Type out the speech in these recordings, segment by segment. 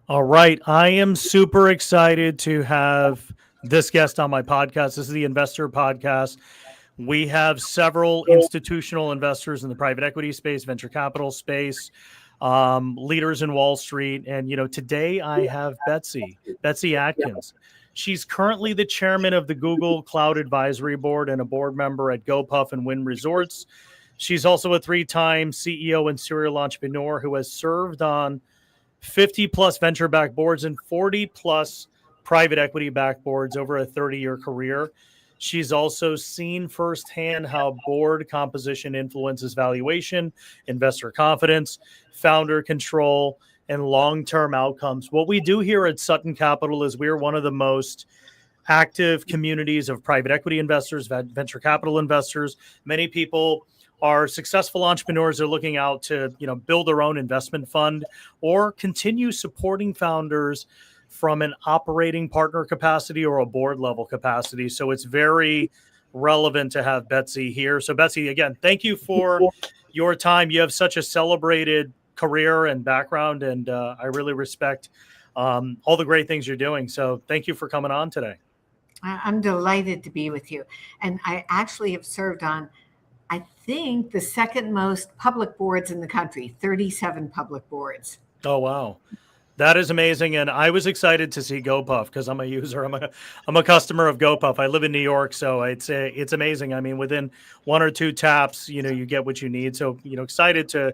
All right. I am super excited to have this guest on my podcast. This is the Investor Podcast. We have several institutional investors in the private equity space, venture capital space, leaders in Wall Street. And, today I have Betsy Atkins. She's currently the chairman of the Google Cloud Advisory Board and a board member at GoPuff and Wynn Resorts. She's also a three-time CEO and serial entrepreneur who has served on 50 plus venture backed boards and 40 plus private equity backed boards over a 30-year career. She's also seen firsthand how board composition influences valuation, investor confidence, founder control, and long-term outcomes. What we do here at Sutton Capital is we're one of the most active communities of private equity investors, venture capital investors. Many people are successful entrepreneurs are looking out to, build their own investment fund or continue supporting founders from an operating partner capacity or a board level capacity. So it's very relevant to have Betsy here. So Betsy, again, thank you for your time. You have such a celebrated career and background, and I really respect all the great things you're doing. So thank you for coming on today. I'm delighted to be with you. And I actually have served on, I think, the second most public boards in the country, 37 public boards. Oh, wow. That is amazing. And I was excited to see GoPuff because I'm a user. I'm a customer of GoPuff. I live in New York, so it's amazing. I mean, within one or two taps, you get what you need. So, excited to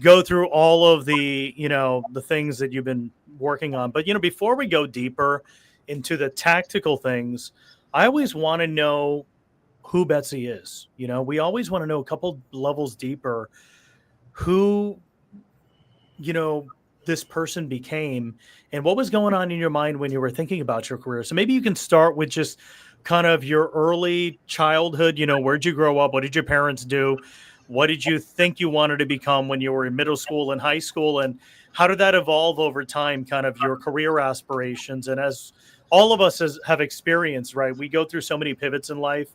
go through all of the, the things that you've been working on. But, before we go deeper into the tactical things, I always want to know who Betsy is. We always want to know a couple levels deeper who, this person became and what was going on in your mind when you were thinking about your career. So maybe you can start with just kind of your early childhood. Where'd you grow up? What did your parents do? What did you think you wanted to become when you were in middle school and high school? And how did that evolve over time, kind of your career aspirations? And as all of us have experienced, right, we go through so many pivots in life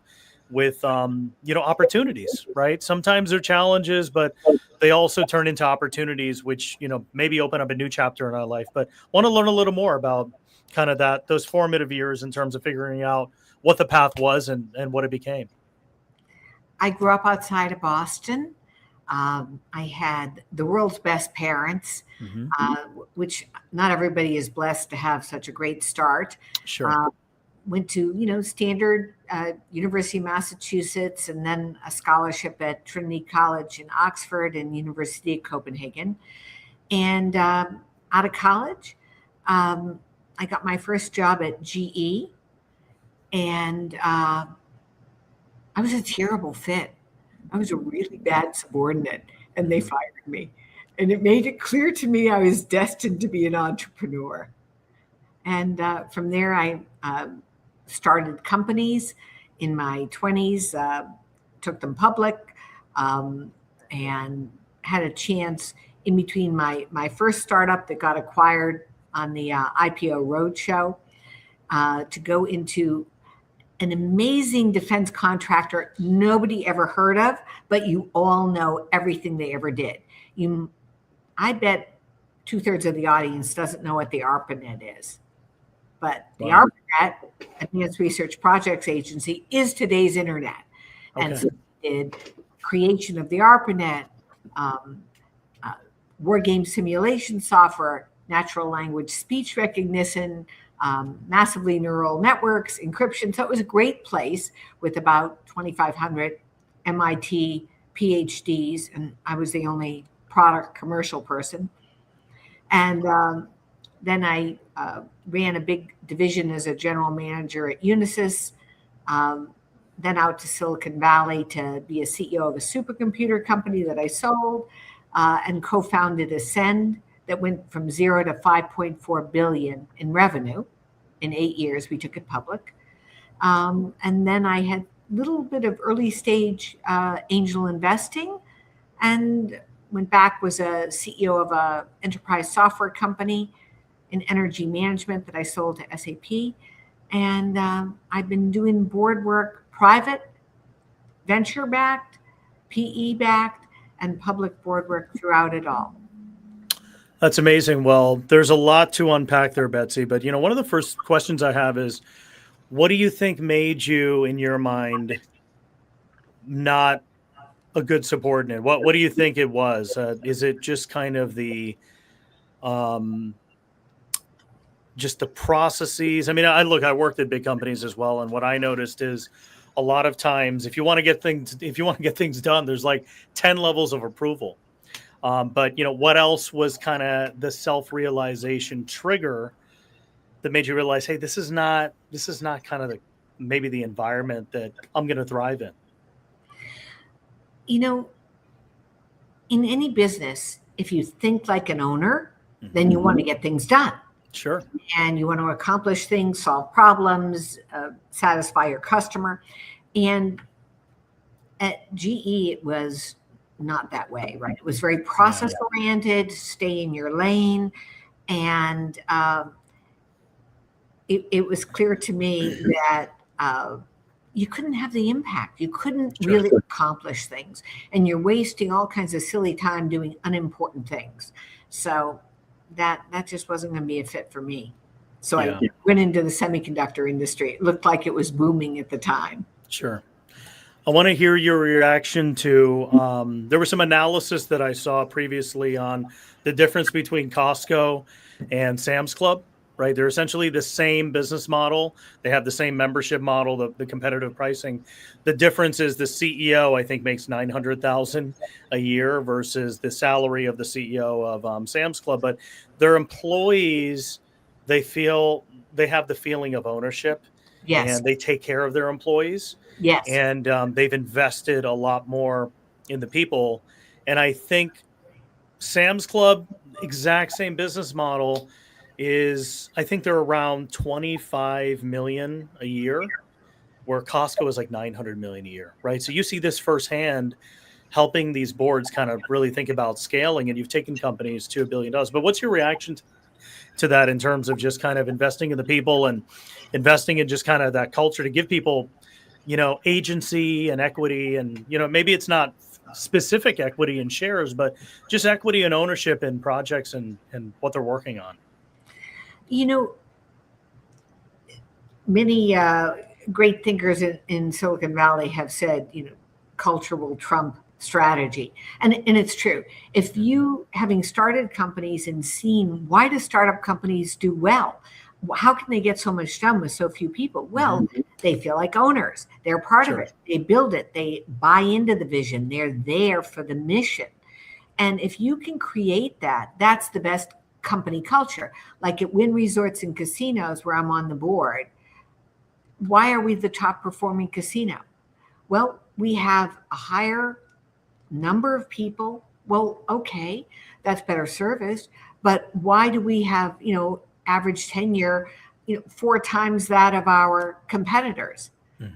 with, opportunities, right? Sometimes they're challenges, but they also turn into opportunities, which, maybe open up a new chapter in our life. But want to learn a little more about kind of those formative years in terms of figuring out what the path was and what it became. I grew up outside of Boston. I had the world's best parents, which not everybody is blessed to have such a great start. Sure. Went to, standard University of Massachusetts, and then a scholarship at Trinity College in Oxford and University of Copenhagen. And out of college, I got my first job at GE, and I was a terrible fit. I was a really bad subordinate, and they fired me. And it made it clear to me I was destined to be an entrepreneur. And from there, I started companies in my 20s, took them public, and had a chance in between my first startup that got acquired on the IPO roadshow to go into an amazing defense contractor nobody ever heard of, but you all know everything they ever did. I bet 2/3 of the audience doesn't know what the ARPANET is. But the ARPANET, Advanced Research Projects Agency, is today's internet. Okay. And so we did creation of the ARPANET, war game simulation software, natural language speech recognition, massively neural networks, encryption. So it was a great place with about 2,500 MIT PhDs, and I was the only product commercial person. And then I ran a big division as a general manager at Unisys, then out to Silicon Valley to be a CEO of a supercomputer company that I sold, and co-founded Ascend that went from 0 to 5.4 billion in revenue. In 8 years, we took it public. And then I had a little bit of early stage angel investing, and went back, was a CEO of a enterprise software company in energy management that I sold to SAP. And I've been doing board work, private, venture-backed, PE-backed, and public board work throughout it all. That's amazing. Well, there's a lot to unpack there, Betsy. But, one of the first questions I have is, what do you think made you, in your mind, not a good subordinate? What do you think it was? Is it just kind of um, just the processes? I mean, I worked at big companies as well, and what I noticed is a lot of times, if you want to get things done, there's like 10 levels of approval. But what else was kind of the self-realization trigger that made you realize, hey, this is not kind of maybe the environment that I'm going to thrive in? You know, in any business, if you think like an owner, then you want to get things done. Sure. And you want to accomplish things, solve problems, satisfy your customer. And at GE, it was not that way, right? It was very process oriented, stay in your lane. And it was clear to me that you couldn't have the impact. You couldn't really accomplish things. And you're wasting all kinds of silly time doing unimportant things. So that just wasn't going to be a fit for me. So I went into the semiconductor industry. It looked like it was booming at the time. Sure. I want to hear your reaction to, there was some analysis that I saw previously on the difference between Costco and Sam's Club, right? They're essentially the same business model. They have the same membership model, the competitive pricing. The difference is the CEO, I think, makes $900,000 a year versus the salary of the CEO of Sam's Club. But their employees, they have the feeling of ownership, and they take care of their employees. Yes. And they've invested a lot more in the people. And I think Sam's Club, exact same business model, I think they're around 25 million a year, where Costco is like 900 million a year, right? So you see this firsthand, helping these boards kind of really think about scaling, and you've taken companies to $1 billion. But what's your reaction to that in terms of just kind of investing in the people and investing in just kind of that culture to give people, agency and equity, and, maybe it's not specific equity in shares, but just equity and ownership in projects and what they're working on? Many great thinkers in Silicon Valley have said, culture will trump strategy. And it's true. If you, having started companies and seen, why do startup companies do well? How can they get so much done with so few people? Well, they feel like owners. They're part of it. They build it. They buy into the vision. They're there for the mission. And if you can create that, that's the best company culture. Like at Wynn Resorts and Casinos, where I'm on the board, why are we the top performing casino? Well, we have a higher number of people. Well, okay, that's better service. But why do we have, average tenure, 4 times that of our competitors?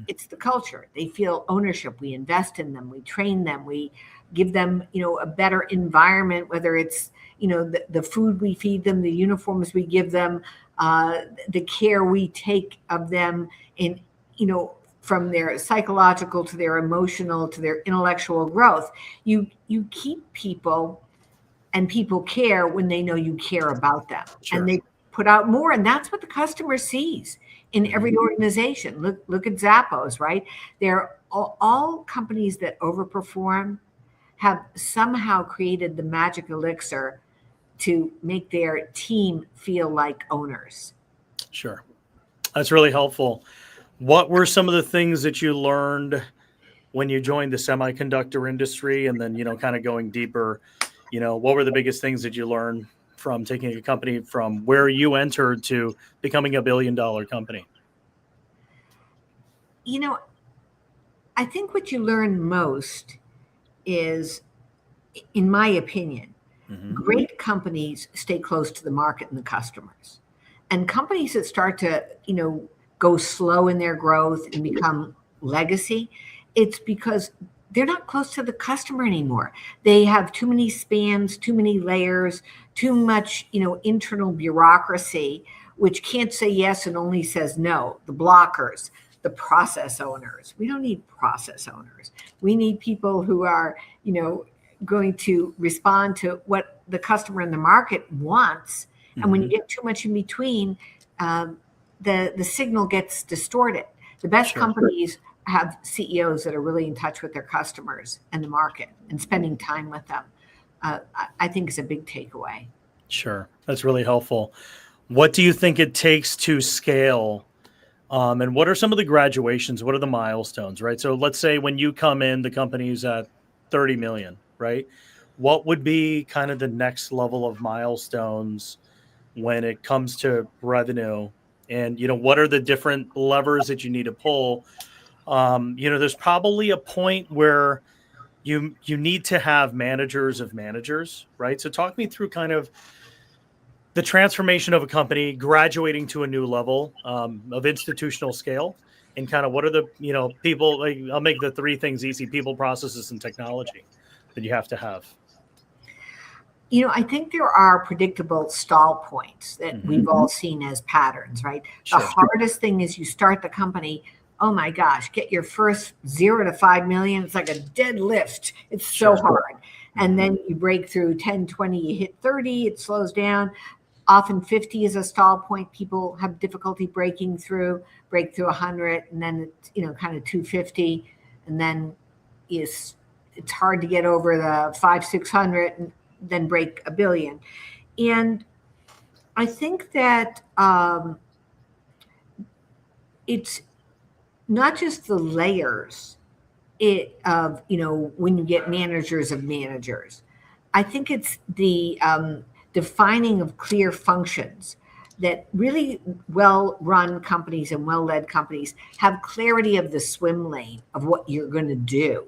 It's the culture. They feel ownership. We invest in them. We train them. We give them, a better environment, whether it's, the food we feed them, the uniforms we give them, the care we take of them in, from their psychological to their emotional to their intellectual growth. You keep people, and people care when they know you care about them. And they put out more, and that's what the customer sees in every organization. Look at Zappos, right? They're all companies that overperform have somehow created the magic elixir to make their team feel like owners. Sure. That's really helpful. What were some of the things that you learned when you joined the semiconductor industry, and then, kind of going deeper, what were the biggest things that you learned from taking a company from where you entered to becoming $1 billion company? I think what you learn most is, in my opinion, great companies stay close to the market and the customers. And companies that start to, go slow in their growth and become legacy, it's because they're not close to the customer anymore. They have too many spans, too many layers, too much, internal bureaucracy, which can't say yes and only says no. The blockers, the process owners. We don't need process owners. We need people who are, going to respond to what the customer in the market wants. And when you get too much in between, the signal gets distorted. The best companies have CEOs that are really in touch with their customers and the market and spending time with them. I think is a big takeaway. Sure. That's really helpful. What do you think it takes to scale? And what are some of the graduations? What are the milestones, right? So let's say when you come in, the company's at 30 million, right? What would be kind of the next level of milestones when it comes to revenue? And, what are the different levers that you need to pull? There's probably a point where you need to have managers of managers, right? So talk me through kind of the transformation of a company graduating to a new level of institutional scale, and kind of what are the people, like, I'll make the three things easy: people, processes, and technology that you have to have. I think there are predictable stall points that we've all seen as patterns, right? Sure. The hardest thing is you start the company. Oh my gosh, get your first 0 to 5 million. It's like a dead lift. It's so hard. And then you break through 10, 20, you hit 30, it slows down. Often 50 is a stall point. People have difficulty break through 100, and then it's, kind of 250. And then it's hard to get over the 500-600 and then break $1 billion. And I think that it's not just the layers of, when you get managers of managers. I think it's the defining of clear functions that really well-run companies and well-led companies have clarity of the swim lane of what you're going to do,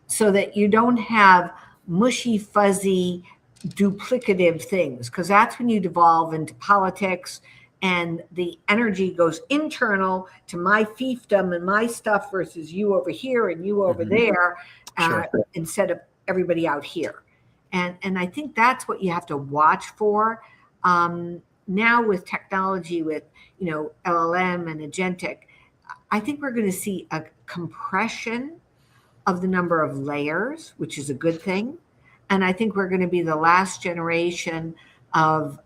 so that you don't have mushy, fuzzy, duplicative things, because that's when you devolve into politics and the energy goes internal to my fiefdom and my stuff versus you over here and you over there, instead of everybody out here. And I think that's what you have to watch for. Now with technology, with LLM and agentic, I think we're going to see a compression of the number of layers, which is a good thing. And I think we're going to be the last generation of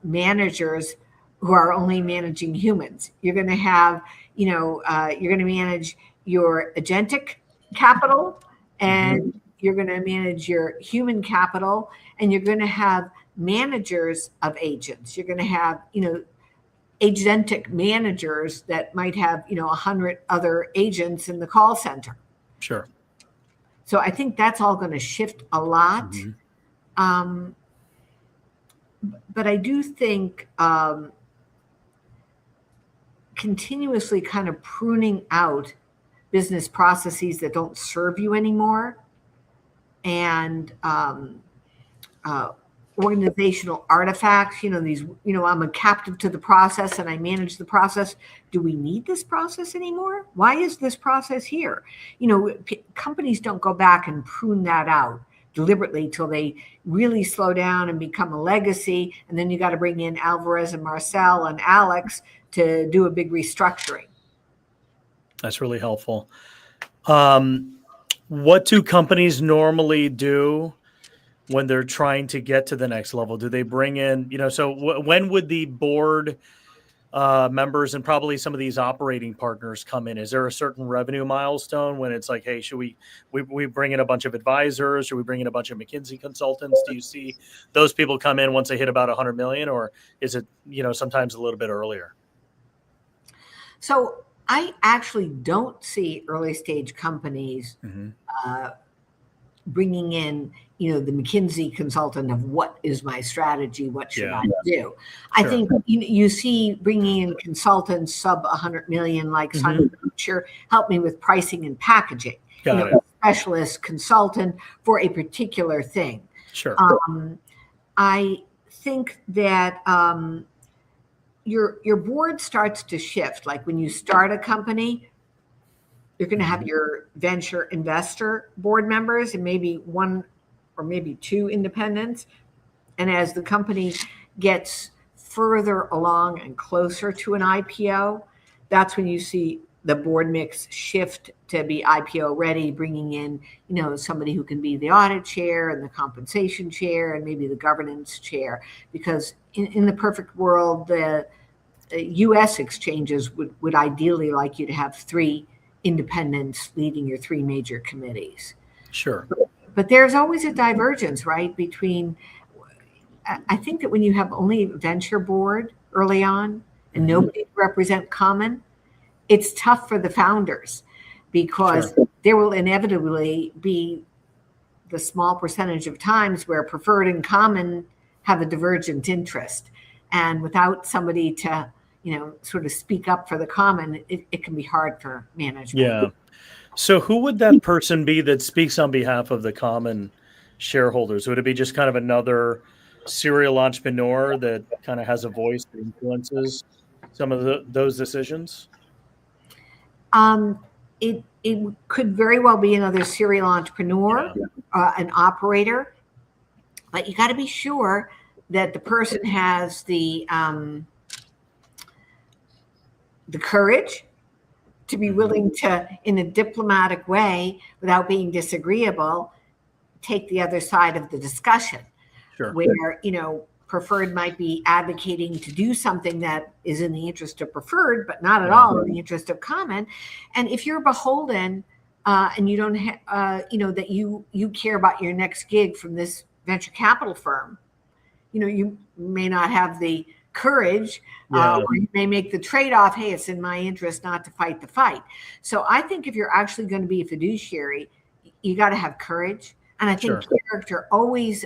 managers who are only managing humans. You're going to have, you're going to manage your agentic capital, and you're going to manage your human capital, and you're going to have managers of agents. You're going to have, agentic managers that might have, 100 other agents in the call center. Sure. So I think that's all going to shift a lot. But I do think continuously kind of pruning out business processes that don't serve you anymore, and organizational artifacts, these, I'm a captive to the process and I manage the process. Do we need this process anymore? Why is this process here? Companies don't go back and prune that out deliberately till they really slow down and become a legacy. And then you got to bring in Alvarez and Marcel and Alex to do a big restructuring. That's really helpful. What do companies normally do when they're trying to get to the next level? Do they bring in, when would the board members and probably some of these operating partners come in? Is there a certain revenue milestone when it's like, hey, should we bring in a bunch of advisors? Should we bring in a bunch of McKinsey consultants? Do you see those people come in once they hit about 100 million, or is it, sometimes a little bit earlier? So I actually don't see early stage companies bringing in, the McKinsey consultant of what is my strategy, what should I do? I think you see bringing in consultants sub 100 million, like Simon Future, help me with pricing and packaging. A specialist consultant for a particular thing. Sure. I think that your board starts to shift. Like when you start a company, you're going to have your venture investor board members and maybe one or maybe two independents. And as the company gets further along and closer to an IPO, that's when you see the board mix shift to be IPO ready, bringing in, somebody who can be the audit chair and the compensation chair and maybe the governance chair. Because in the perfect world, the U.S. exchanges would ideally like you to have 3 independents leading your 3 major committees. Sure. But there's always a divergence, right? I think that when you have only a venture board early on and nobody to represent common, it's tough for the founders, because there will inevitably be the small percentage of times where preferred and common have a divergent interest. And without somebody to, sort of speak up for the common, it can be hard for management. Yeah. So who would that person be that speaks on behalf of the common shareholders? Would it be just kind of another serial entrepreneur that kind of has a voice that influences some of those decisions? It could very well be another serial entrepreneur, an operator, but you got to be sure that the person has the courage to be willing to, in a diplomatic way, without being disagreeable, take the other side of the discussion. Sure. Where, preferred might be advocating to do something that is in the interest of preferred, but not at all in the interest of common. And if you're beholden and you don't that you care about your next gig from this venture capital firm, you may not have the courage, or you may make the trade-off. Hey, it's in my interest not to fight the fight. So I think if you're actually going to be a fiduciary, you got to have courage. And I think character always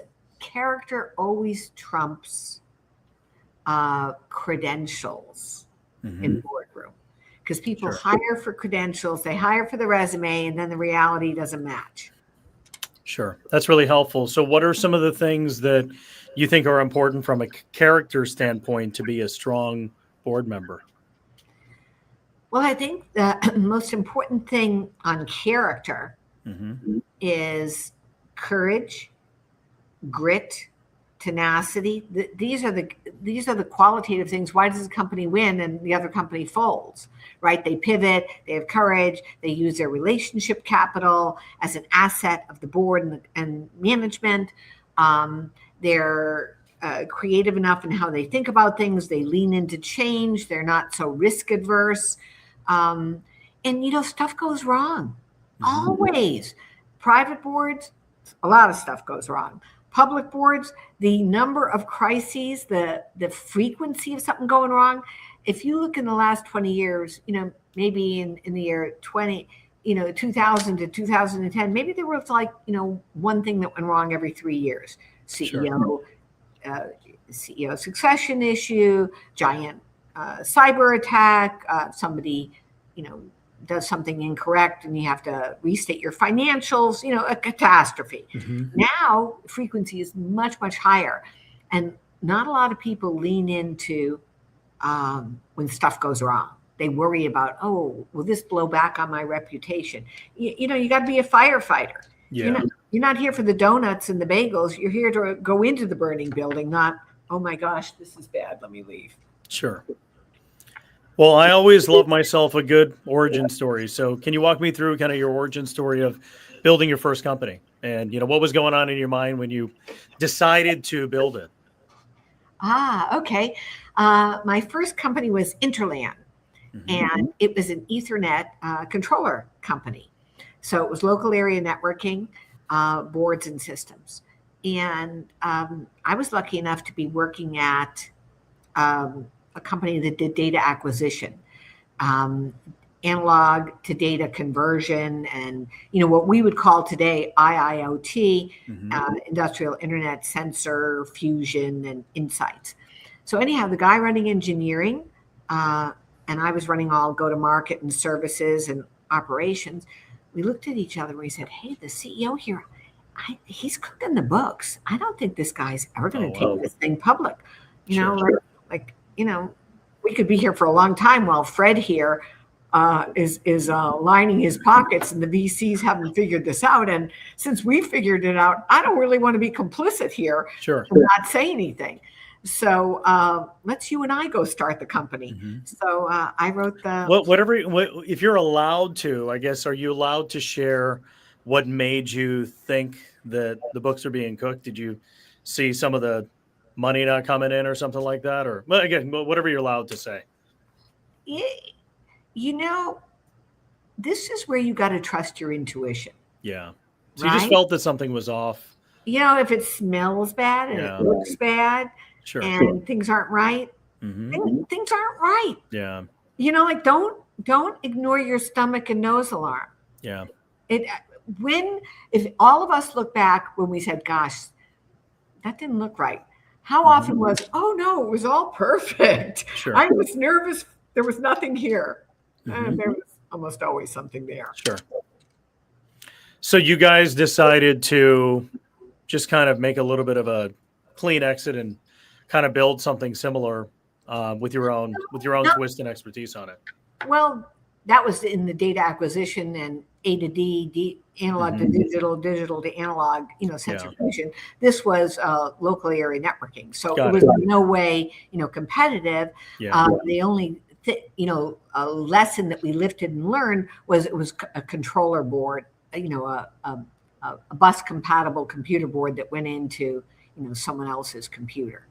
trumps credentials in the boardroom, because people hire for credentials, they hire for the resume, and then the reality doesn't match. Sure. That's really helpful. So what are some of the things that you think are important from a character standpoint to be a strong board member? Well, I think the most important thing on character is courage, grit, tenacity. These are the qualitative things. Why does a company win and the other company folds? Right? They pivot, they have courage, they use their relationship capital as an asset of the board and management. They're creative enough in how they think about things. They lean into change. They're not so risk adverse. And stuff goes wrong. Always. Private boards, a lot of stuff goes wrong. Public boards, the number of crises, the frequency of something going wrong. If you look in the last 20 years, maybe in the year 2000 to 2010, maybe there was one thing that went wrong every 3 years. CEO succession issue, giant cyber attack, somebody, does something incorrect and you have to restate your financials, a catastrophe. Now frequency is much, much higher, and not a lot of people lean into when stuff goes wrong. They worry about, will this blow back on my reputation? You got to be a firefighter. You're not here for the donuts and the bagels. You're here to go into the burning building, not, oh my gosh, this is bad, let me leave. Sure. Well, I always love myself a good origin story. So can you walk me through kind of your origin story of building your first company? And, what was going on in your mind when you decided to build it? Okay. My first company was Interland, and it was an Ethernet controller company. So it was local area networking, boards and systems. And I was lucky enough to be working at a company that did data acquisition, analog to data conversion, and what we would call today IIoT, industrial internet sensor fusion and insights. So anyhow, the guy running engineering, and I was running all go-to-market and services and operations. We looked at each other and we said, "Hey, the CEO here, he's cooking the books. I don't think this guy's ever going to take this thing public." We could be here for a long time while Fred here is lining his pockets and the VCs haven't figured this out. And since we figured it out, I don't really want to be complicit here and not say anything. So let's you and I go start the company. So I wrote the. If you're allowed to, I guess, are you allowed to share what made you think that the books are being cooked? Did you see some of the money not coming in or something like that? Or, well, again, whatever you're allowed to say. You know, this is where you got to trust your intuition. Yeah. So you just felt that something was off. You know, if it smells bad and it looks bad and things aren't right, things aren't right. Yeah. You know, like don't ignore your stomach and nose alarm. Yeah. If all of us look back when we said, gosh, that didn't look right. How often was, oh no, it was all perfect. Sure. I was nervous. There was nothing here. And there was almost always something there. Sure. So you guys decided to just kind of make a little bit of a clean exit and kind of build something similar with your own twist and expertise on it. Well, that was in the data acquisition and A to D, analog to digital, digital to analog, sensor fusion. This was local area networking. So it was in no way, competitive. The only lesson that we lifted and learned was it was a controller board, a bus compatible computer board that went into, someone else's computer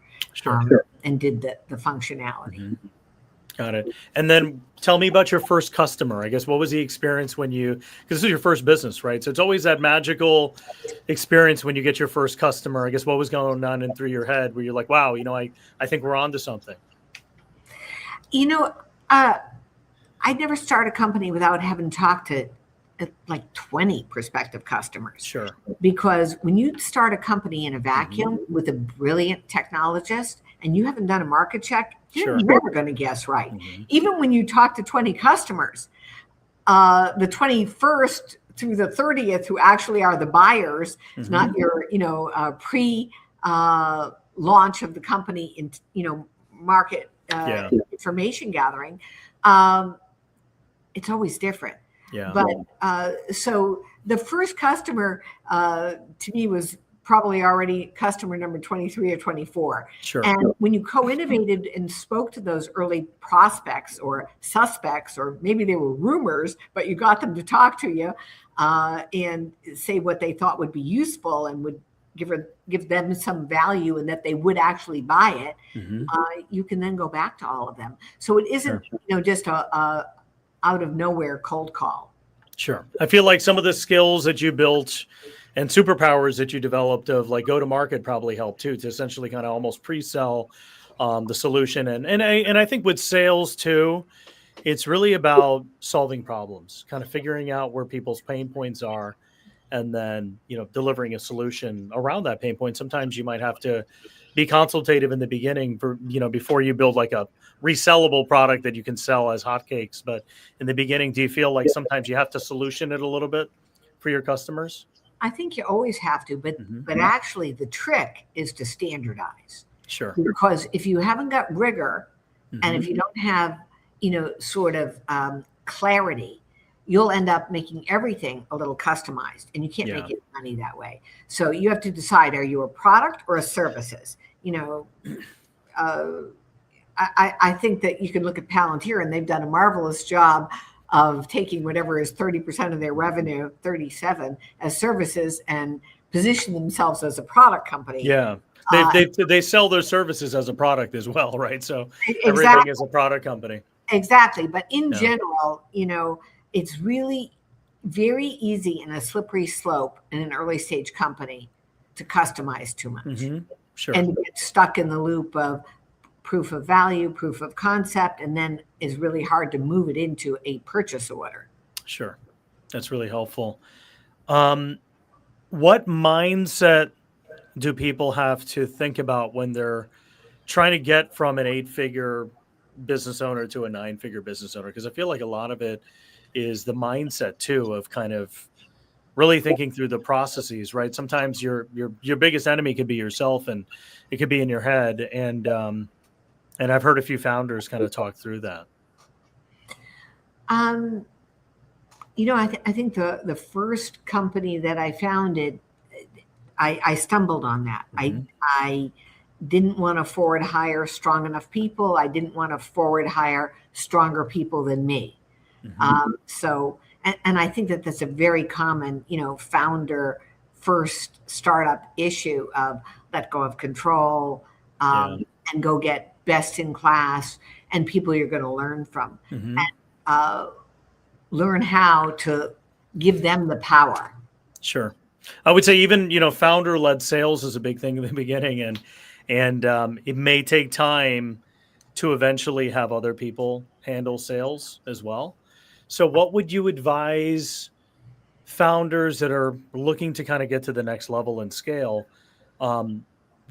and did the functionality. Got it. And then tell me about your first customer. I guess, what was the experience because this is your first business, right? So it's always that magical experience when you get your first customer. I guess, what was going on in through your head where you're like, wow, I think we're on to something. I'd never start a company without having talked to like 20 prospective customers. Sure. Because when you start a company in a vacuum with a brilliant technologist and you haven't done a market check, you're never going to guess right. Even when you talk to 20 customers, the 21st through the 30th, who actually are the buyers, it's not your, pre-launch of the company in, market information gathering. It's always different. Yeah. But so the first customer to me was probably already customer number 23 or 24. Sure. And when you co-innovated and spoke to those early prospects or suspects, or maybe they were rumors, but you got them to talk to you and say what they thought would be useful and would give them some value and that they would actually buy it, you can then go back to all of them. So it isn't, just a out of nowhere cold call. Sure. I feel like some of the skills that you built and superpowers that you developed of like go to market probably helped too, to essentially kind of almost pre-sell the solution. And I think with sales too, it's really about solving problems, kind of figuring out where people's pain points are, and then, delivering a solution around that pain point. Sometimes you might have to be consultative in the beginning for, before you build like a resellable product that you can sell as hotcakes. But in the beginning, do you feel like sometimes you have to solution it a little bit for your customers? I think you always have to, but actually the trick is to standardize. Sure. Because if you haven't got rigor and if you don't have, sort of clarity, you'll end up making everything a little customized, and you can't make it money that way. So you have to decide, are you a product or a services? I think that you can look at Palantir, and they've done a marvelous job of taking whatever is 30% of their revenue, 37 as services, and position themselves as a product company. Yeah. They sell their services as a product as well, right? So exactly. Everything is a product company. Exactly. But in general, it's really very easy in a slippery slope in an early stage company to customize too much. Sure. And get stuck in the loop of proof of value, proof of concept, and then is really hard to move it into a purchase order. Sure. That's really helpful. What mindset do people have to think about when they're trying to get from an 8-figure business owner to a 9-figure business owner? Because I feel like a lot of it is the mindset too, of kind of really thinking through the processes, right? Sometimes your biggest enemy could be yourself, and it could be in your head. And I've heard a few founders kind of talk through that. I think the first company that I founded, I stumbled on that. I didn't want to forward hire strong enough people. I didn't want to forward hire stronger people than me. So, and I think that that's a very common, founder first startup issue of let go of control, and go get best in class and people you're going to learn from, and learn how to give them the power. Sure. I would say even, founder-led sales is a big thing in the beginning, and it may take time to eventually have other people handle sales as well. So what would you advise founders that are looking to kind of get to the next level and scale?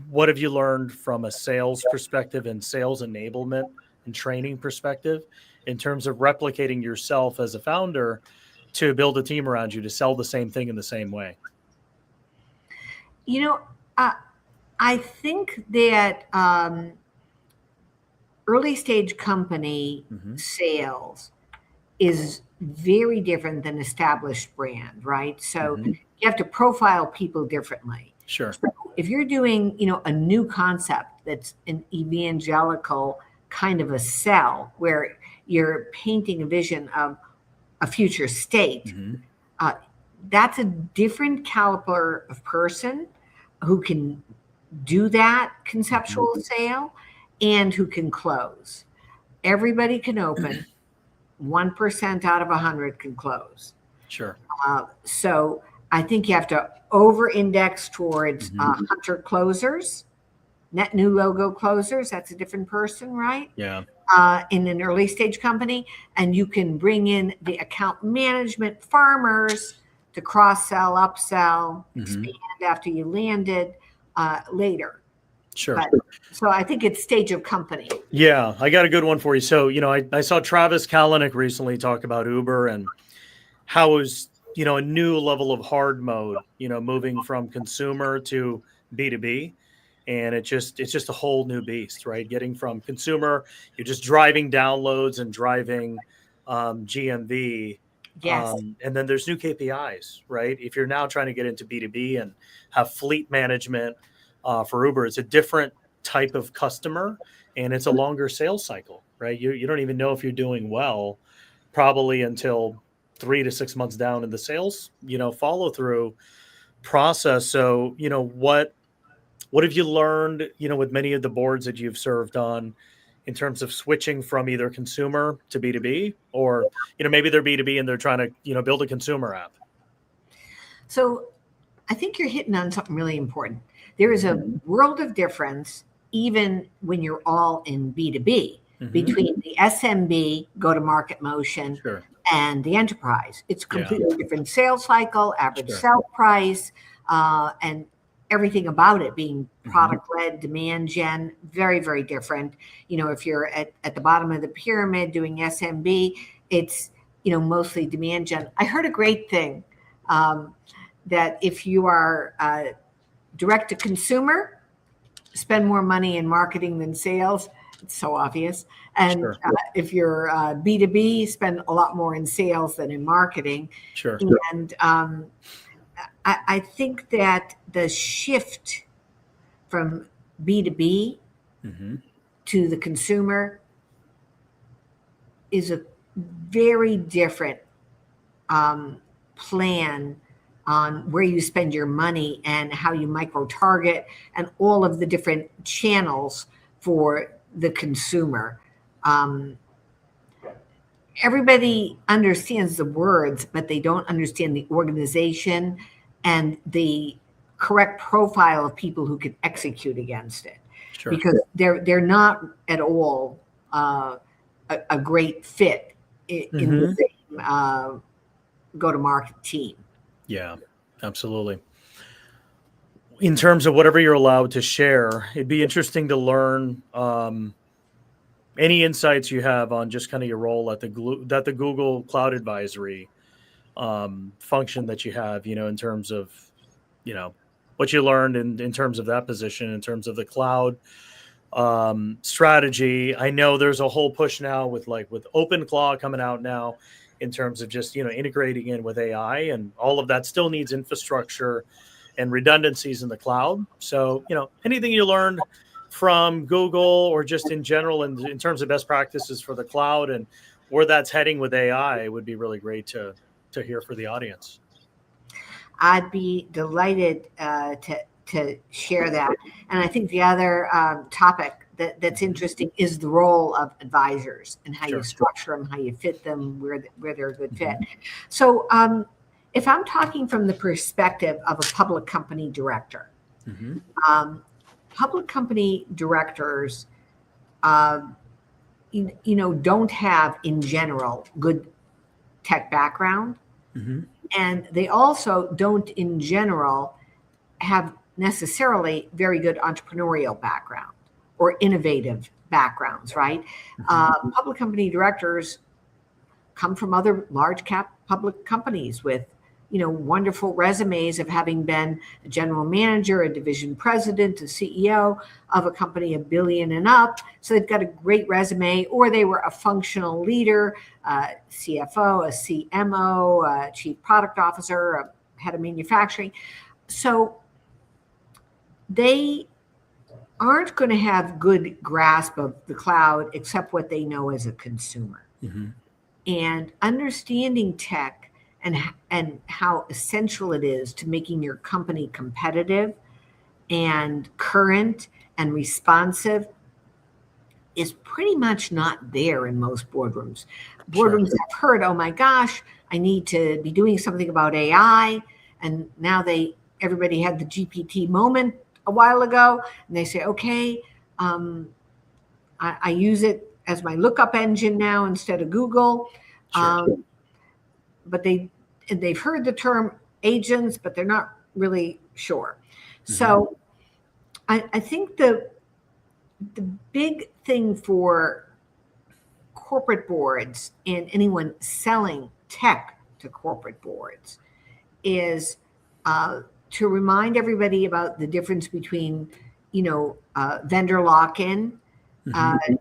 What have you learned from a sales perspective and sales enablement and training perspective in terms of replicating yourself as a founder to build a team around you to sell the same thing in the same way? I think that early stage company sales is very different than established brand, right? So you have to profile people differently. Sure. So if you're doing, a new concept that's an evangelical kind of a sell where you're painting a vision of a future state, that's a different caliber of person who can do that conceptual sale and who can close. Everybody can open. 1% out of 100 can close. Sure. So I think you have to over-index towards hunter closers, net new logo closers. That's a different person, right? Yeah. In an early stage company, and you can bring in the account management farmers to cross-sell, upsell, expand after you landed later. Sure. But, so I think it's stage of company. Yeah, I got a good one for you. So, I saw Travis Kalanick recently talk about Uber and how it was, a new level of hard mode, moving from consumer to B2B. And it's just a whole new beast, right? Getting from consumer, you're just driving downloads and driving GMV. Yes. And then there's new KPIs, right? If you're now trying to get into B2B and have fleet management for Uber, it's a different type of customer and it's a longer sales cycle, right? You don't even know if you're doing well probably until 3 to 6 months down in the sales, follow through process. So, what have you learned, with many of the boards that you've served on in terms of switching from either consumer to B2B or, maybe they're B2B and they're trying to, build a consumer app? So I think you're hitting on something really important. There is a world of difference, even when you're all in B2B, between the SMB go-to-market motion and the enterprise. It's a completely different sales cycle, average sell price, and everything about it being product-led, demand gen, very, very different. If you're at the bottom of the pyramid doing SMB, it's, mostly demand gen. I heard a great thing that if you are direct to consumer, spend more money in marketing than sales. It's so obvious. And if you're B2B, spend a lot more in sales than in marketing. Sure. And I think that the shift from B2B to the consumer is a very different plan on where you spend your money and how you micro target and all of the different channels for the consumer. Everybody understands the words, but they don't understand the organization and the correct profile of people who can execute against it. Sure. Because they're not at all a great fit in the same go-to-market team. Yeah, absolutely. In terms of whatever you're allowed to share, it'd be interesting to learn any insights you have on just kind of your role at the Google Cloud Advisory function that you have, in terms of, what you learned in terms of that position, in terms of the cloud strategy. I know there's a whole push now with OpenClaw coming out now in terms of just, integrating in with AI, and all of that still needs infrastructure and redundancies in the cloud. So, anything you learned from Google or just in general in terms of best practices for the cloud and where that's heading with AI would be really great to hear for the audience. I'd be delighted to share that. And I think the other topic that's interesting is the role of advisors and how you structure them, how you fit them, where they're a good fit. So if I'm talking from the perspective of a public company director, public company directors, don't have in general good tech background. And they also don't in general have necessarily very good entrepreneurial background or innovative backgrounds, right? Public company directors come from other large cap public companies with, wonderful resumes of having been a general manager, a division president, a CEO of a company $1 billion and up. So they've got a great resume, or they were a functional leader, CFO, a CMO, a chief product officer, a head of manufacturing. So they aren't going to have good grasp of the cloud except what they know as a consumer. And understanding tech and how essential it is to making your company competitive and current and responsive is pretty much not there in most boardrooms. Boardrooms have heard, oh my gosh, I need to be doing something about AI. And now everybody had the GPT moment a while ago, and they say, okay, I use it as my lookup engine now instead of Google. But they've heard the term agents, but they're not really sure. So I think the big thing for corporate boards and anyone selling tech to corporate boards is to remind everybody about the difference between, vendor lock-in, and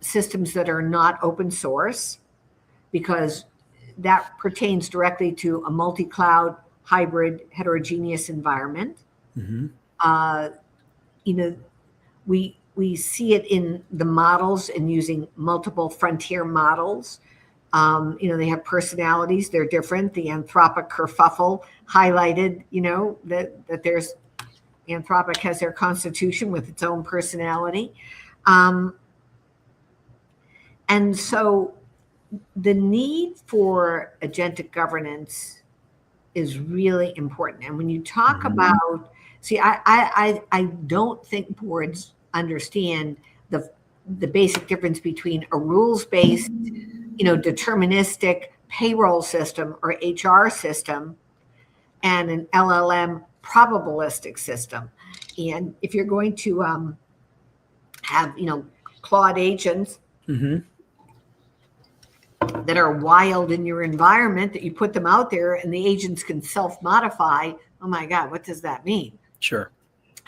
systems that are not open source, because that pertains directly to a multi-cloud, hybrid, heterogeneous environment. We see it in the models and using multiple frontier models. They have personalities, they're different. The Anthropic kerfuffle highlighted, that there's Anthropic has their constitution with its own personality. And so the need for agentic governance is really important. And when you talk about, I don't think boards understand the basic difference between a rules-based, deterministic payroll system or HR system and an LLM probabilistic system. And if you're going to have, Claude agents that are wild in your environment, that you put them out there and the agents can self-modify, oh my God, what does that mean? Sure.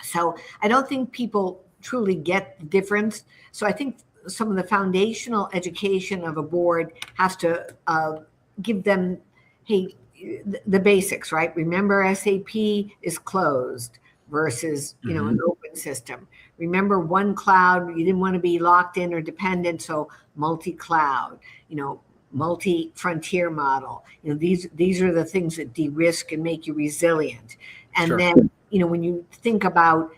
So I don't think people truly get the difference. So I think some of the foundational education of a board has to give them, hey, the basics, right? Remember, SAP is closed versus, an open system. Remember, one cloud, you didn't want to be locked in or dependent, so multi-cloud, multi-frontier model. These are the things that de-risk and make you resilient. And then, when you think about,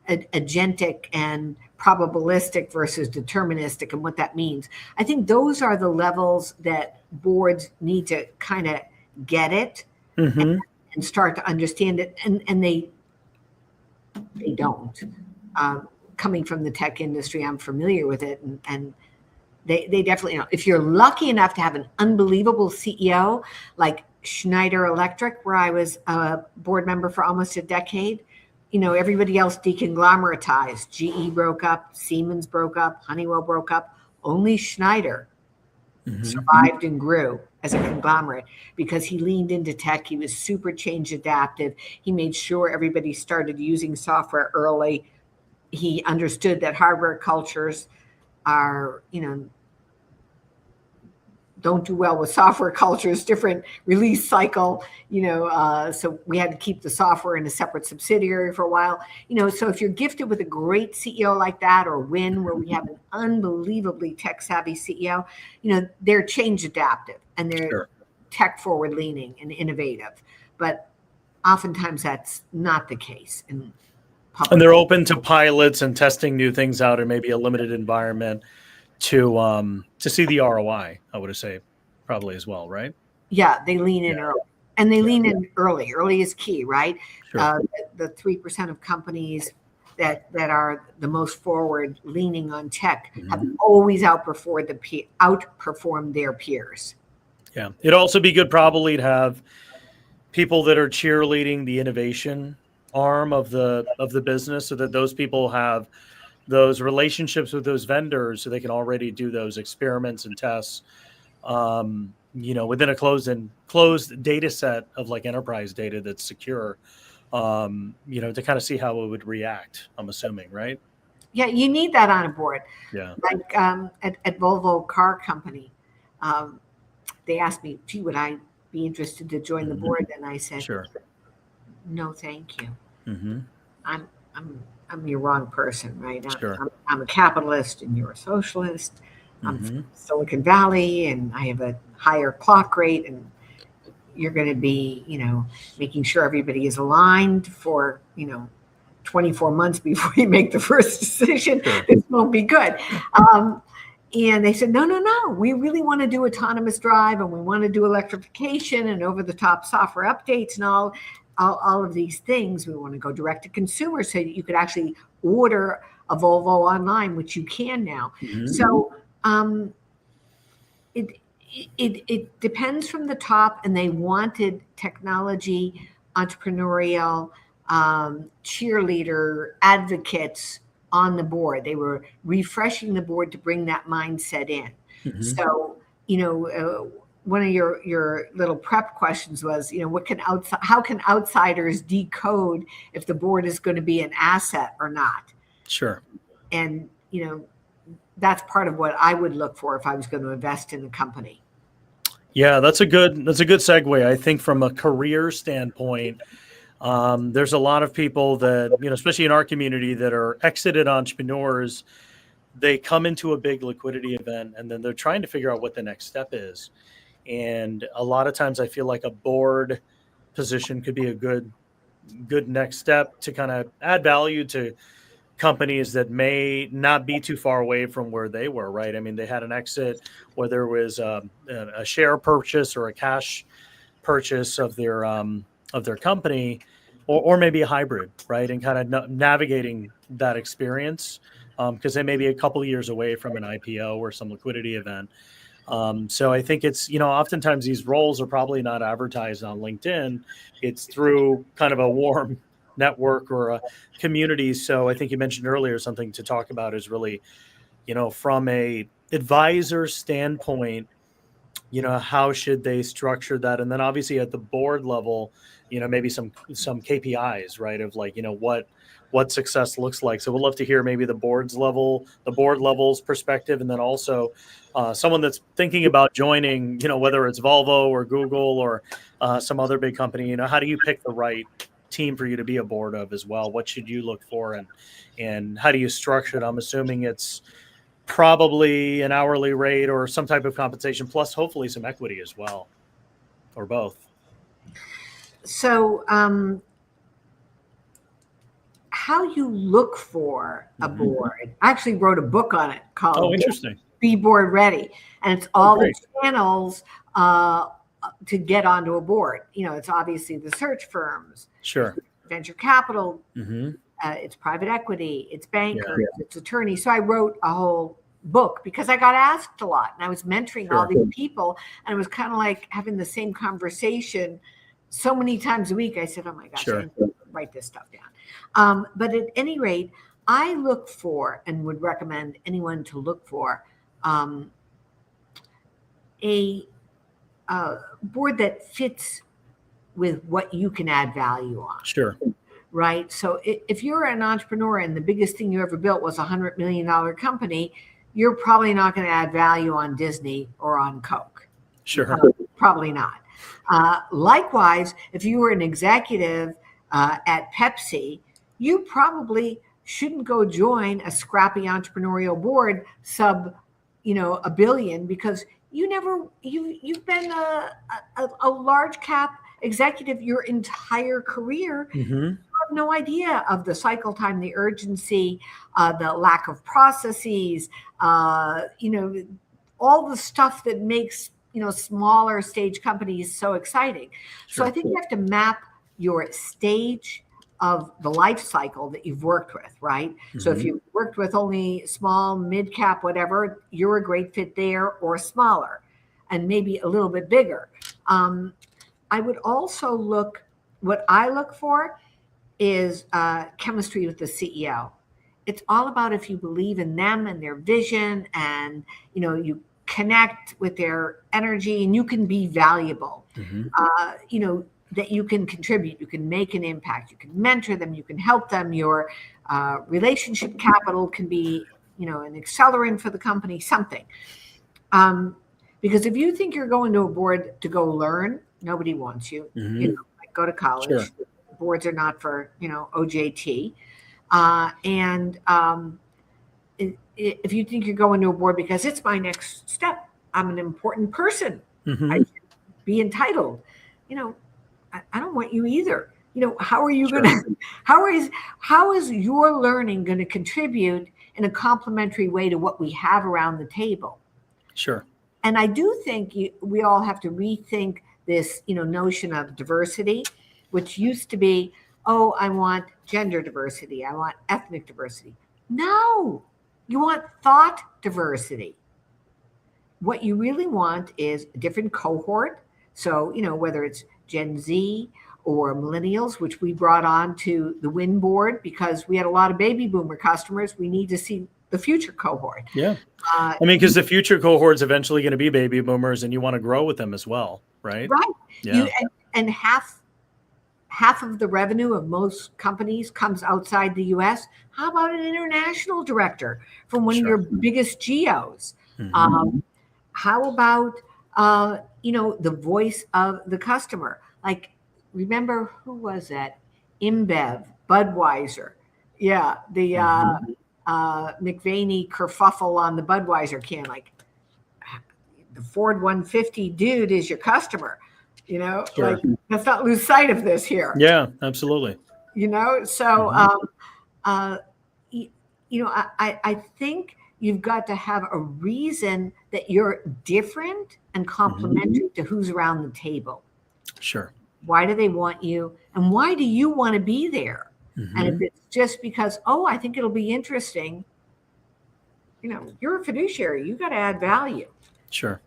agentic and probabilistic versus deterministic and what that means, I think those are the levels that boards need to kind of get it and start to understand it. And they don't. Coming from the tech industry, I'm familiar with it. And they definitely, if you're lucky enough to have an unbelievable CEO like Schneider Electric, where I was a board member for almost a decade, everybody else deconglomeratized. GE broke up, Siemens broke up, Honeywell broke up. Only Schneider survived and grew as a conglomerate because he leaned into tech. He was super change adaptive. He made sure everybody started using software early. He understood that hardware cultures are, don't do well with software cultures, different release cycle, so we had to keep the software in a separate subsidiary for a while, so if you're gifted with a great CEO like that, or Wynn, where we have an unbelievably tech savvy CEO, they're change adaptive and they're Sure. tech forward leaning and innovative, but oftentimes that's not the case in public. And they're open to pilots and testing new things out in maybe a limited environment to see the ROI, I would say, probably as well, right? Yeah, they lean in early, and they lean in early. Early is key, right? Sure. The 3% of companies that are the most forward leaning on tech have always outperformed their peers. Yeah, it'd also be good probably to have people that are cheerleading the innovation arm of the business, so that those people have those relationships with those vendors, so they can already do those experiments and tests, within a closed data set of like enterprise data that's secure, to kind of see how it would react, I'm assuming, right? Yeah, you need that on a board. Yeah. Like at Volvo Car Company, they asked me, gee, would I be interested to join the board? And I said, Sure. No, thank you. Mm-hmm. I'm your wrong person, right? Sure. I'm a capitalist and you're a socialist. I'm from Mm-hmm. Silicon Valley and I have a higher clock rate, and you're going to be, making sure everybody is aligned for, 24 months before you make the first decision. Sure. This won't be good. And they said, no, we really want to do autonomous drive, and we want to do electrification and over-the-top software updates and all of these things. We want to go direct to consumer so that you could actually order a Volvo online, which you can now. Mm-hmm. So it depends from the top, and they wanted technology, entrepreneurial, cheerleader advocates on the board. They were refreshing the board to bring that mindset in. Mm-hmm. So, one of your little prep questions was, how can outsiders decode if the board is going to be an asset or not? Sure. And, that's part of what I would look for if I was going to invest in a company. Yeah, that's a good segue. I think from a career standpoint, there's a lot of people that, especially in our community, that are exited entrepreneurs. They come into a big liquidity event and then they're trying to figure out what the next step is. And a lot of times I feel like a board position could be a good next step to kind of add value to companies that may not be too far away from where they were, right? I mean, they had an exit, whether it was a share purchase or a cash purchase of their company, or maybe a hybrid, right? And kind of navigating that experience, because they may be a couple of years away from an IPO or some liquidity event. So I think it's, oftentimes these roles are probably not advertised on LinkedIn. It's through kind of a warm network or a community. So I think you mentioned earlier something to talk about is really, from a advisor standpoint, how should they structure that? And then obviously at the board level, maybe some KPIs, right? Of like, what success looks like. So we'd love to hear maybe the board level's perspective. And then also someone that's thinking about joining, whether it's Volvo or Google or some other big company, how do you pick the right team for you to be a board of as well? What should you look for, and how do you structure it? I'm assuming it's probably an hourly rate or some type of compensation, plus hopefully some equity as well, or both. So how you look for a board, I actually wrote a book on it called interesting. Be Board Ready. And it's all the channels to get onto a board. It's obviously the search firms, sure, venture capital, mm-hmm. It's private equity, it's bankers, it's attorneys. So I wrote a whole book because I got asked a lot, and I was mentoring all these people, and it was kind of like having the same conversation so many times a week. I said, oh my gosh, I need to write this stuff down. But at any rate, I look for and would recommend anyone to look for a board that fits with what you can add value on. Sure. Right. So if you're an entrepreneur and the biggest thing you ever built was $100 million company, you're probably not going to add value on Disney or on Coke. Sure. Probably not. Likewise, if you were an executive at Pepsi, you probably shouldn't go join a scrappy entrepreneurial board sub, a billion, because you've been a large cap executive your entire career. Mm-hmm. Have no idea of the cycle time, the urgency, the lack of processes, all the stuff that makes smaller stage companies so exciting. Sure. So I think you have to map your stage of the life cycle that you've worked with, right? Mm-hmm. So if you've worked with only small, mid cap, whatever, you're a great fit there, or smaller, and maybe a little bit bigger. I would also what I look for is chemistry with the CEO. It's all about if you believe in them and their vision, and you connect with their energy, and you can be valuable. Mm-hmm. That you can contribute, you can make an impact, you can mentor them, you can help them. Your relationship capital can be, an accelerant for the company, something. Because if you think you're going to a board to go learn, nobody wants you. Mm-hmm. Like go to college. Sure. Boards are not for, OJT. If you think you're going to a board because it's my next step, I'm an important person, mm-hmm. I should be entitled. I don't want you either. How are you going to? How is your learning going to contribute in a complementary way to what we have around the table? Sure. And I do think we all have to rethink this, notion of diversity, which used to be, oh, I want gender diversity, I want ethnic diversity. No, you want thought diversity. What you really want is a different cohort. So, whether it's Gen Z or millennials, which we brought on to the Wynn board because we had a lot of baby boomer customers. We need to see the future cohort. Yeah. Because the future cohort's eventually going to be baby boomers, and you want to grow with them as well, right? Right. Yeah. And half of the revenue of most companies comes outside the U.S. How about an international director from one of your biggest geos? Mm-hmm. How about the voice of the customer? Like, remember, who was that? InBev, Budweiser. Yeah, the McVaney kerfuffle on the Budweiser can. Like, the Ford 150 dude is your customer. Like, let's not lose sight of this here. Yeah, absolutely. So, I think you've got to have a reason that you're different and complementary to who's around the table. Sure. Why do they want you? And why do you want to be there? Mm-hmm. And if it's just because, I think it'll be interesting, you're a fiduciary. You got to add value. Sure.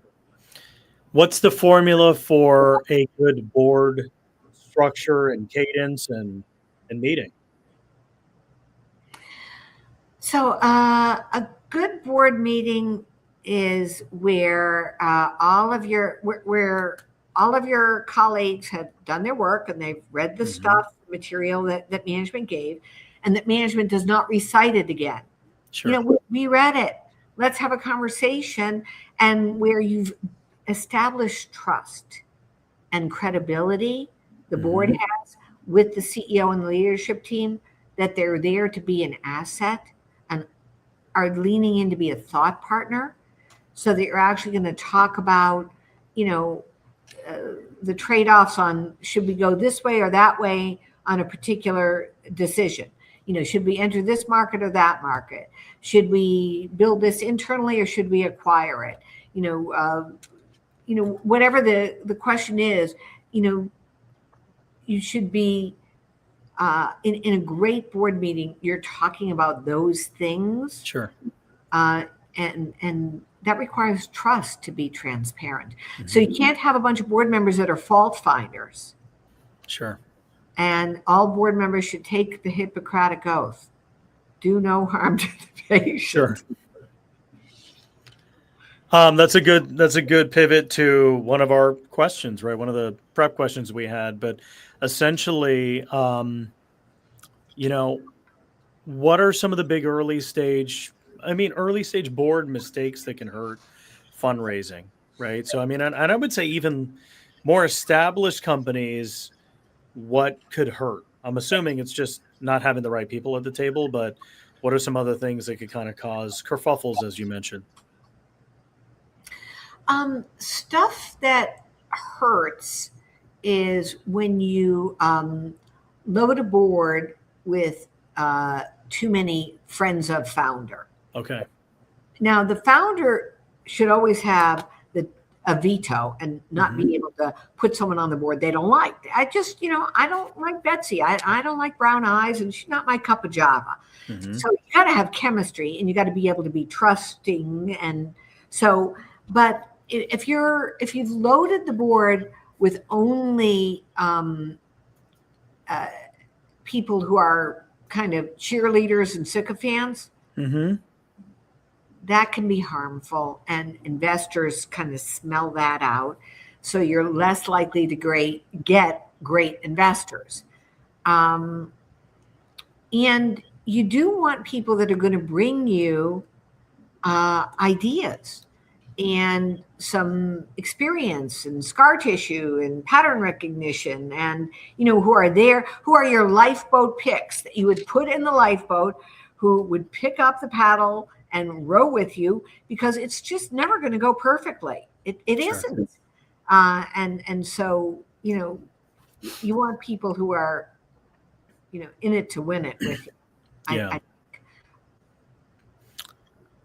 What's the formula for a good board structure and cadence and meeting? So a good board meeting is where all of your colleagues have done their work and they've read the stuff, material that management gave, and that management does not recite it again. Sure. We read it. Let's have a conversation, and where you've established trust and credibility, the board has with the CEO and the leadership team, that they're there to be an asset and are leaning in to be a thought partner, so that you're actually going to talk about, the trade-offs on should we go this way or that way on a particular decision. Should we enter this market or that market? Should we build this internally or should we acquire it? Whatever the question is, you should be in a great board meeting. You're talking about those things. Sure. And that requires trust to be transparent. Mm-hmm. So you can't have a bunch of board members that are fault finders. Sure. And all board members should take the Hippocratic Oath. Do no harm to the patient. Sure. That's a good pivot to one of our questions, right? One of the prep questions we had, but essentially, what are some of the big early stage board mistakes that can hurt fundraising, right? So, I mean, and I would say even more established companies, what could hurt? I'm assuming it's just not having the right people at the table, but what are some other things that could kind of cause kerfuffles, as you mentioned? Stuff that hurts is when you load a board with too many friends of founder. Okay. Now, the founder should always have a veto and not be able to put someone on the board they don't like. I just, I don't like Betsy. I don't like brown eyes, and she's not my cup of java. So you got to have chemistry, and you got to be able to be trusting. And so, but if you've loaded the board with only people who are kind of cheerleaders and sycophants, that can be harmful, and investors kind of smell that out. So you're less likely to get great investors. And you do want people that are going to bring you ideas and some experience and scar tissue and pattern recognition, and who are your lifeboat picks that you would put in the lifeboat, who would pick up the paddle and row with you, because it's just never going to go perfectly. It isn't. And so, you want people who are, in it to win it with you. Yeah.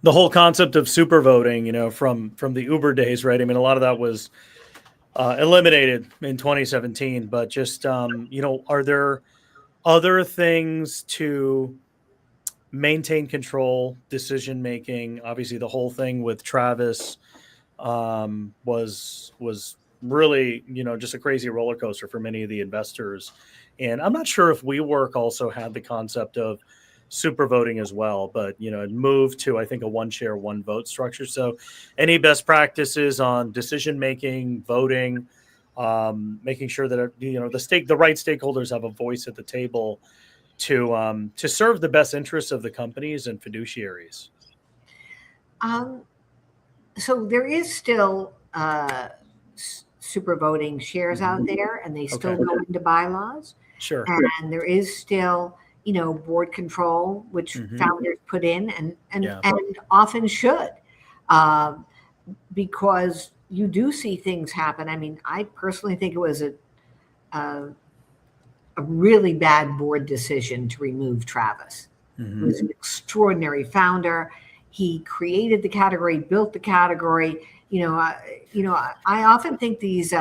The whole concept of super voting, from the Uber days, right? I mean, a lot of that was eliminated in 2017, but just, are there other things to maintain control, decision making? Obviously, the whole thing with Travis was really, just a crazy roller coaster for many of the investors. And I'm not sure if WeWork also had the concept of super voting as well, but it moved to, I think, a one share, one vote structure. So any best practices on decision making, voting, making sure that the right stakeholders have a voice at the table to serve the best interests of the companies and fiduciaries? So there is still super voting shares out there, and they still go into bylaws. Sure. And there is still, board control, which founders put in and often should, because you do see things happen. I mean, I personally think it was a really bad board decision to remove Travis. He was an extraordinary founder. He created the category, built the category. I often think these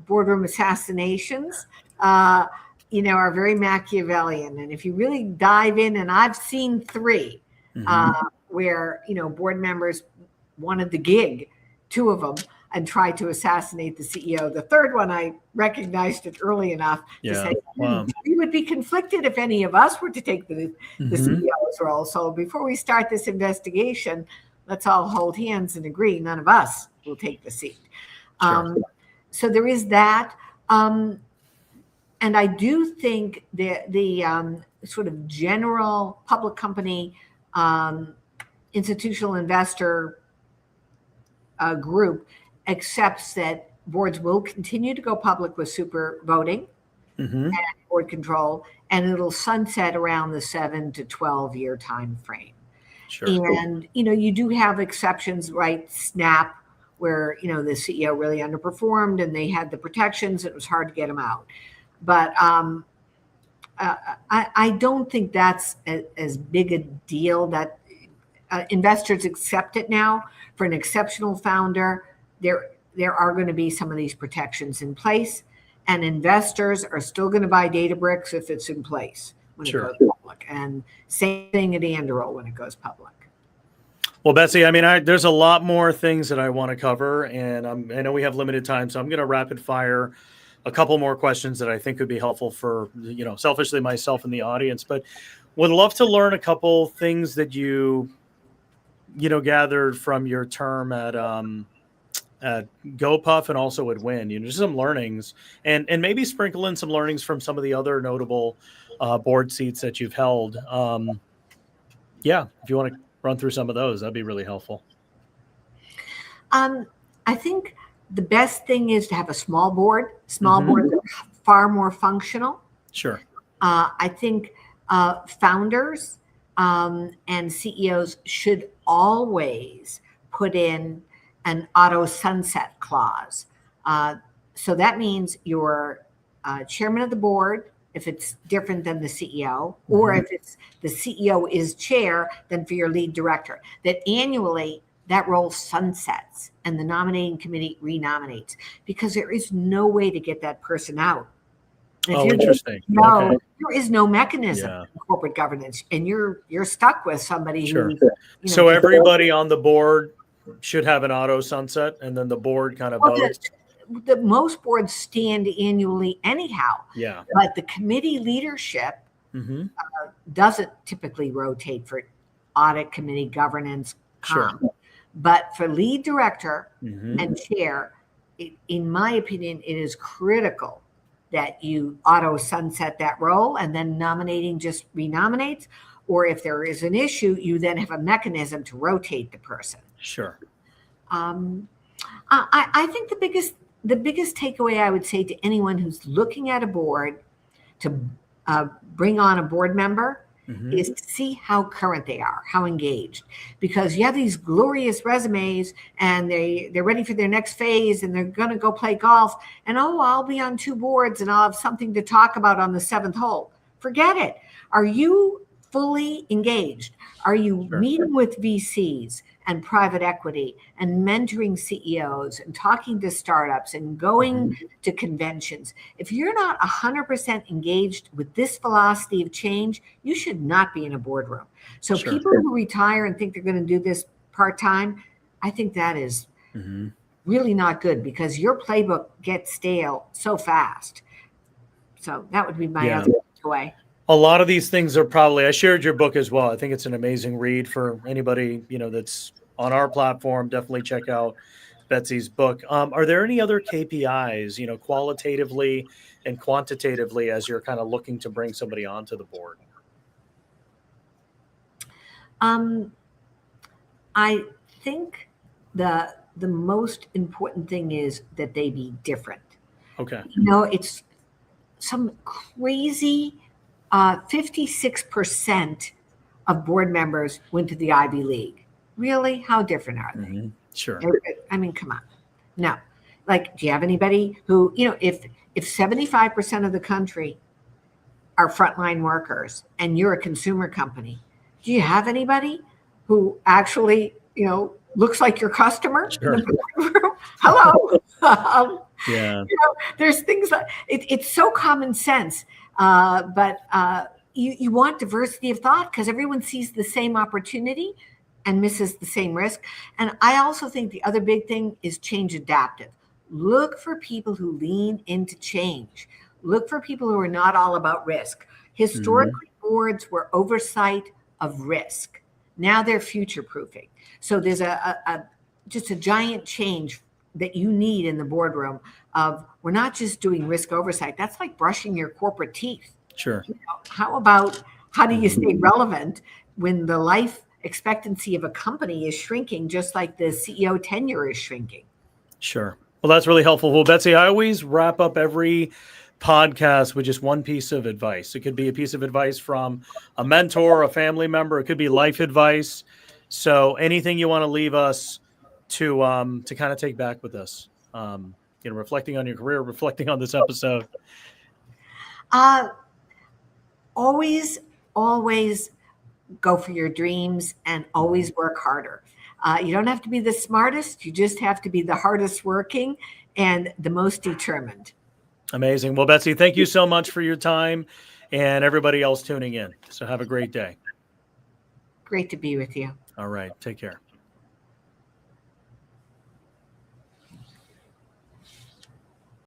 boardroom assassinations, are very Machiavellian. And if you really dive in, and I've seen 3 where, board members wanted the gig, 2 of them, and tried to assassinate the CEO. The third one, I recognized it early enough to say, we would be conflicted if any of us were to take the CEO's role. So before we start this investigation, let's all hold hands and agree none of us will take the seat. Sure. So there is that. And I do think the sort of general public company institutional investor group accepts that boards will continue to go public with super voting and board control, and it'll sunset around the 7 to 12 year time frame. Sure. And you do have exceptions, right? Snap, where the CEO really underperformed and they had the protections, it was hard to get them out. But I don't think that's as big a deal. That investors accept it now. For an exceptional founder, there are going to be some of these protections in place, and investors are still going to buy Databricks if it's in place when it goes public, and same thing at Anduril when it goes public. Well, Betsy, I mean, there's a lot more things that I want to cover, and I know we have limited time, so I'm going to rapid fire a couple more questions that I think would be helpful for, selfishly myself and the audience, but would love to learn a couple things that you gathered from your term at GoPuff and also at Wynn, just some learnings, and maybe sprinkle in some learnings from some of the other notable board seats that you've held. If you want to run through some of those, that'd be really helpful. I think the best thing is to have a small board. Small boards are far more functional. Sure. I think founders and CEOs should always put in an auto sunset clause. So that means your chairman of the board, if it's different than the CEO, or if it's the CEO is chair, then for your lead director, that annually that role sunsets and the nominating committee renominates, because there is no way to get that person out. Interesting. No, there is no mechanism Yeah. in corporate governance, and you're stuck with somebody Sure. who. So everybody on the board should have an auto sunset, and then the board kind of votes. The most boards stand annually anyhow. Yeah. But the committee leadership doesn't typically rotate for audit committee governance. Sure. But for lead director and chair, in my opinion, it is critical that you auto sunset that role, and then nominating just renominates. Or if there is an issue, you then have a mechanism to rotate the person. Sure. I think the biggest takeaway I would say to anyone who's looking at a board to bring on a board member is to see how current they are, how engaged. Because you have these glorious resumes and they're ready for their next phase and they're going to go play golf. And, I'll be on 2 boards and I'll have something to talk about on the 7th hole. Forget it. Are you fully engaged? Are you meeting with VCs and private equity and mentoring CEOs and talking to startups and going to conventions? If you're not 100% engaged with this velocity of change, you should not be in a boardroom. So people who retire and think they're going to do this part-time, I think that is really not good, because your playbook gets stale so fast. So that would be my other takeaway. A lot of these things are probably, I shared your book as well. I think it's an amazing read for anybody, that's on our platform. Definitely check out Betsy's book. Are there any other KPIs, qualitatively and quantitatively, as you're kind of looking to bring somebody onto the board? I think the most important thing is that they be different. Okay. It's some crazy 56% of board members went to the Ivy League. Really? How different are they? Sure. I mean, come on. No. Like, do you have anybody who, if 75% of the country are frontline workers and you're a consumer company, do you have anybody who actually, looks like your customer? Sure. Hello. Yeah. There's things like it's so common sense, but you want diversity of thought, because everyone sees the same opportunity and misses the same risk. And I also think the other big thing is change adaptive. Look for people who lean into change. Look for people who are not all about risk. Historically, boards were oversight of risk. Now they're future proofing. So there's just a giant change that you need in the boardroom of, we're not just doing risk oversight. That's like brushing your corporate teeth. Sure. How do you stay relevant when the life expectancy of a company is shrinking, just like the CEO tenure is shrinking? Sure. Well, that's really helpful. Well, Betsy, I always wrap up every podcast with just one piece of advice. It could be a piece of advice from a mentor, a family member. It could be life advice. So anything you want to leave us to kind of take back with us, reflecting on your career, reflecting on this episode. Always go for your dreams and always work harder. You don't have to be the smartest. You just have to be the hardest working and the most determined. Amazing. Well, Betsy, thank you so much for your time, and everybody else tuning in. So have a great day. Great to be with you. All right. Take care.